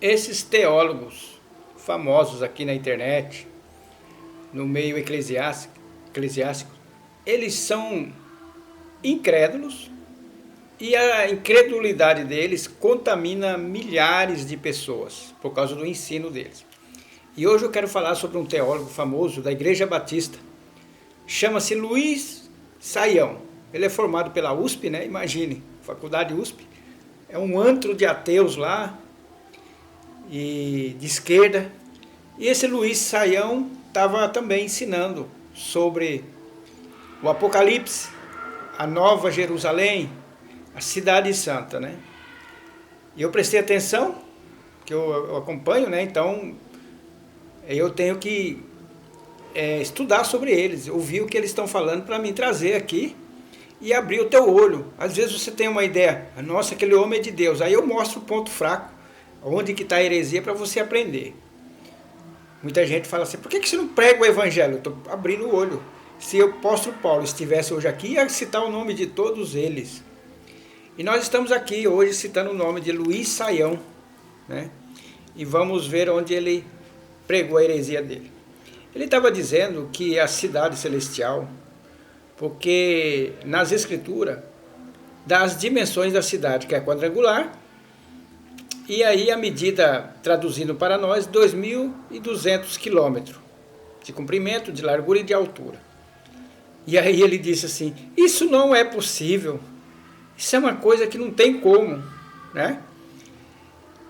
Esses teólogos famosos aqui na internet, no meio eclesiástico, eles são incrédulos e a incredulidade deles contamina milhares de pessoas por causa do ensino deles. E hoje eu quero falar sobre um teólogo famoso da Igreja Batista, chama-se Luiz Saião. Ele é formado pela USP, né? Imagine, faculdade USP, é um antro de ateus lá, e de esquerda. E esse Luiz Saião estava também ensinando sobre o Apocalipse, a Nova Jerusalém, a Cidade Santa, né? E eu prestei atenção, que eu acompanho, né? Então eu tenho que estudar sobre eles, ouvir o que eles estão falando para me trazer aqui e abrir o teu olho. Às vezes você tem uma ideia, nossa, aquele homem é de Deus, aí eu mostro o ponto fraco, onde que está a heresia, para você aprender. Muita gente fala assim, por que você não prega o evangelho? Eu estou abrindo o olho. Se o apóstolo Paulo estivesse hoje aqui, ia citar o nome de todos eles. E nós estamos aqui hoje citando o nome de Luiz Saião, né? E vamos ver onde ele pregou a heresia dele. Ele estava dizendo que a cidade celestial, porque nas escrituras, dá as dimensões da cidade, que é quadrangular, e aí a medida, traduzindo para nós, 2.200 quilômetros de comprimento, de largura e de altura. E aí ele disse assim, isso não é possível, isso é uma coisa que não tem como, né?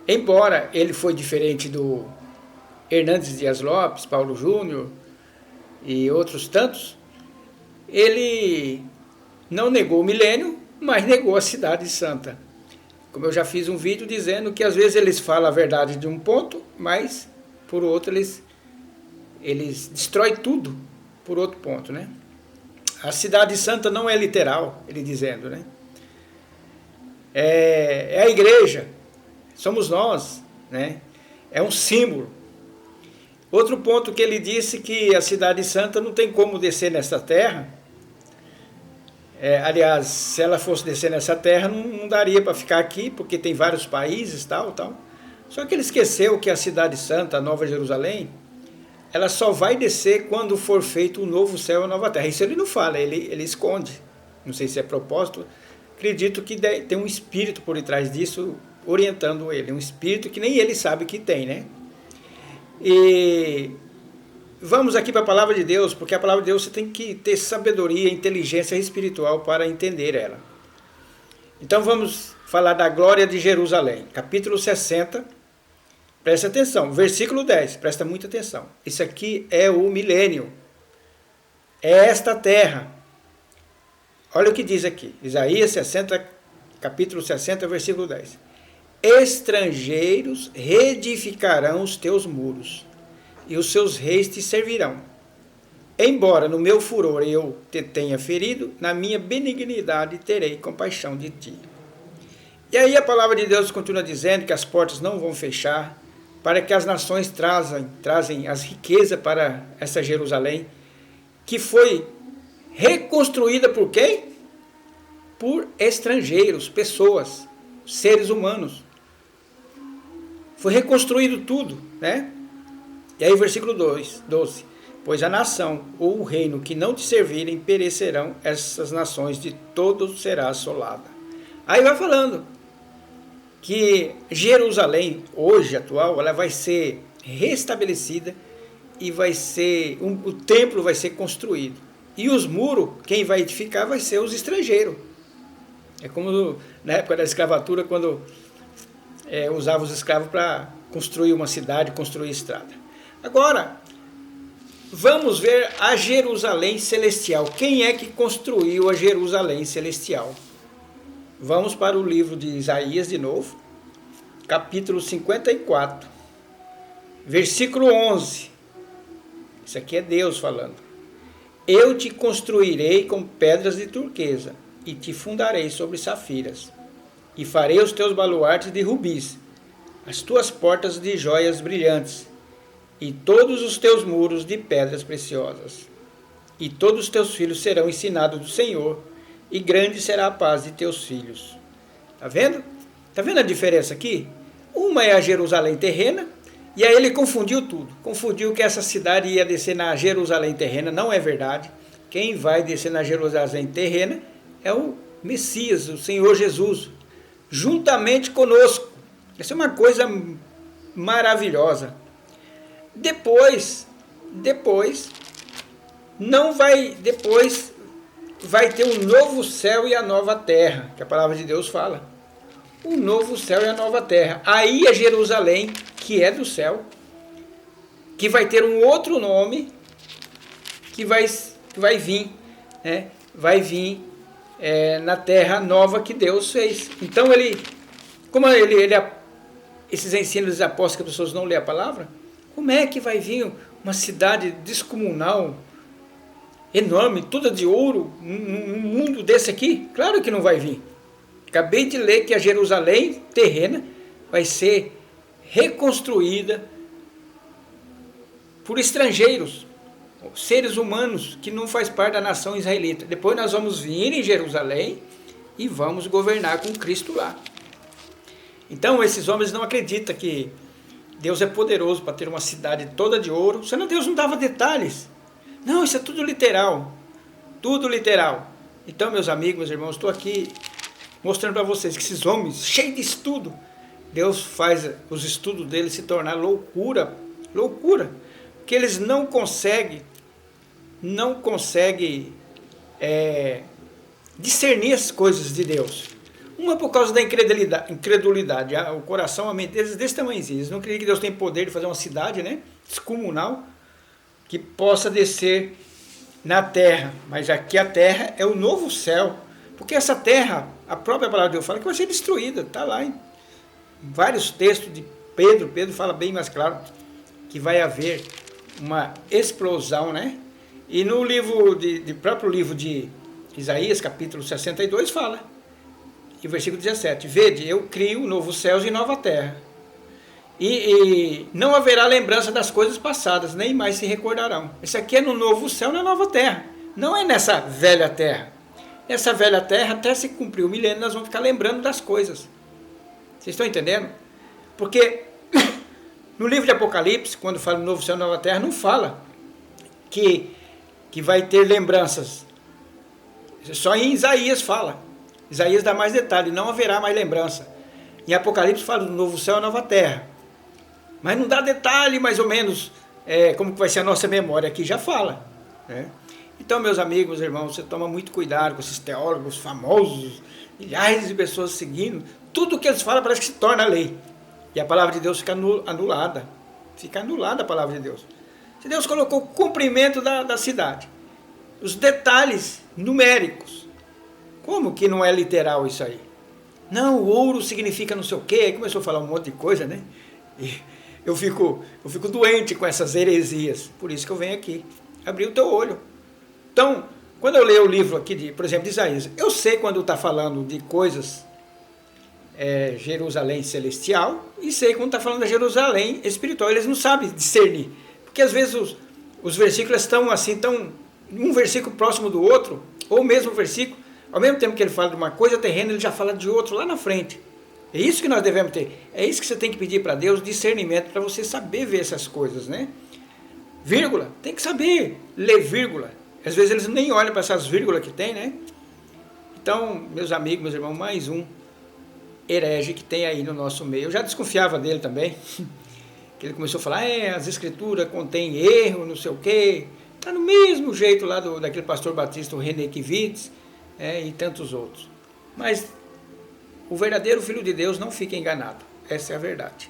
Embora ele foi diferente do Hernandes Dias Lopes, Paulo Júnior e outros tantos, ele não negou o milênio, mas negou a Cidade Santa. Como eu já fiz um vídeo dizendo que às vezes eles falam a verdade de um ponto, mas por outro eles destroem tudo por outro ponto, né? A Cidade Santa não é literal, ele dizendo, né? É a igreja, somos nós, né? É um símbolo. Outro ponto que ele disse que a Cidade Santa não tem como descer nessa terra. Aliás, se ela fosse descer nessa terra, não daria para ficar aqui, porque tem vários países, tal. Só que ele esqueceu que a Cidade Santa, a Nova Jerusalém, ela só vai descer quando for feito o novo céu e a nova terra. Isso ele não fala, ele esconde. Não sei se é propósito. Acredito que tem um espírito por detrás disso, orientando ele. Um espírito que nem ele sabe que tem, né? E vamos aqui para a palavra de Deus, porque a palavra de Deus você tem que ter sabedoria e inteligência espiritual para entender ela. Então vamos falar da glória de Jerusalém, capítulo 60, presta atenção, versículo 10, presta muita atenção. Isso aqui é o milênio, é esta terra. Olha o que diz aqui, Isaías 60, capítulo 60, versículo 10. Estrangeiros reedificarão os teus muros, e os seus reis te servirão. Embora no meu furor eu te tenha ferido, na minha benignidade terei compaixão de ti. E aí a palavra de Deus continua dizendo que as portas não vão fechar, para que as nações trazem as riquezas para essa Jerusalém, que foi reconstruída por quem? Por estrangeiros, pessoas, seres humanos. Foi reconstruído tudo, né? E aí o versículo 12. Pois a nação ou o reino que não te servirem perecerão, essas nações de todos será assolada. Aí vai falando que Jerusalém, hoje atual, ela vai ser restabelecida e o templo vai ser construído. E os muros, quem vai edificar vai ser os estrangeiros. É como na época da escravatura, quando usavam os escravos para construir uma cidade, construir estrada. Agora, vamos ver a Jerusalém celestial. Quem é que construiu a Jerusalém celestial? Vamos para o livro de Isaías de novo, capítulo 54, versículo 11. Isso aqui é Deus falando. Eu te construirei com pedras de turquesa e te fundarei sobre safiras, e farei os teus baluartes de rubis, as tuas portas de joias brilhantes, e todos os teus muros de pedras preciosas. E todos os teus filhos serão ensinados do Senhor, e grande será a paz de teus filhos. Está vendo? Está vendo a diferença aqui? Uma é a Jerusalém terrena, e aí ele confundiu tudo. Confundiu que essa cidade ia descer na Jerusalém terrena, não é verdade. Quem vai descer na Jerusalém terrena é o Messias, o Senhor Jesus, juntamente conosco. Essa é uma coisa maravilhosa. Depois vai ter um novo céu e a nova terra, que a palavra de Deus fala. O novo céu e a nova terra. Aí é Jerusalém, que é do céu, que vai ter um outro nome, que vai vir, né? Vai vir na terra nova que Deus fez. Então esses ensinos dos apóstolos que as pessoas não lêem a palavra, como é que vai vir uma cidade descomunal, enorme, toda de ouro, num mundo desse aqui? Claro que não vai vir. Acabei de ler que a Jerusalém terrena vai ser reconstruída por estrangeiros, seres humanos que não faz parte da nação israelita. Depois nós vamos vir em Jerusalém e vamos governar com Cristo lá. Então esses homens não acreditam que Deus é poderoso para ter uma cidade toda de ouro, senão Deus não dava detalhes. Não, isso é tudo literal. Tudo literal. Então, meus amigos, meus irmãos, estou aqui mostrando para vocês que esses homens, cheios de estudo, Deus faz os estudos deles se tornar loucura. Loucura. Porque eles não conseguem discernir as coisas de Deus. Uma por causa da incredulidade. O coração, a mente deles desse tamanhozinho. Eles não acreditam que Deus tem poder de fazer uma cidade, né, descomunal, que possa descer na terra. Mas aqui a terra é o novo céu. Porque essa terra, a própria palavra de Deus fala que vai ser destruída. Está lá em vários textos de Pedro. Pedro fala bem mais claro que vai haver uma explosão, né? E no livro próprio livro de Isaías, capítulo 62, fala, e versículo 17, vede, eu crio novos céus e nova terra, e não haverá lembrança das coisas passadas, nem mais se recordarão. Isso aqui é no novo céu e na nova terra, não é nessa velha terra. Nessa velha terra, até se cumprir o milênio, nós vamos ficar lembrando das coisas. Vocês estão entendendo? Porque no livro de Apocalipse, quando fala no novo céu e nova terra, não fala que vai ter lembranças. Só em Isaías fala. Isaías dá mais detalhe, não haverá mais lembrança. Em Apocalipse fala do novo céu e nova terra. Mas não dá detalhe, mais ou menos, como que vai ser a nossa memória. Aqui já fala, né? Então, meus amigos, meus irmãos, você toma muito cuidado com esses teólogos famosos, milhares de pessoas seguindo. Tudo que eles falam parece que se torna lei. E a palavra de Deus fica anulada. Fica anulada a palavra de Deus. Se Deus colocou o cumprimento da cidade, os detalhes numéricos, como que não é literal isso aí? Não, o ouro significa não sei o quê. Aí começou a falar um monte de coisa, né? E eu fico doente com essas heresias. Por isso que eu venho aqui, abrir o teu olho. Então, quando eu leio o livro aqui, por exemplo, de Isaías, eu sei quando está falando de coisas Jerusalém celestial, e sei quando está falando da Jerusalém espiritual. Eles não sabem discernir, porque às vezes os versículos estão assim, um versículo próximo do outro, ou o mesmo versículo, ao mesmo tempo que ele fala de uma coisa terrena, ele já fala de outro lá na frente. É isso que nós devemos ter, é isso que você tem que pedir para Deus, discernimento, para você saber ver essas coisas, né? Vírgula, tem que saber ler vírgula. Às vezes eles nem olham para essas vírgulas que tem, né? Então, meus amigos, meus irmãos, mais um herege que tem aí no nosso meio. Eu já desconfiava dele também, que ele começou a falar, as escrituras contêm erro, não sei o quê. Está no mesmo jeito lá daquele pastor batista, o René Kivitz, e tantos outros. Mas o verdadeiro Filho de Deus não fica enganado. Essa é a verdade.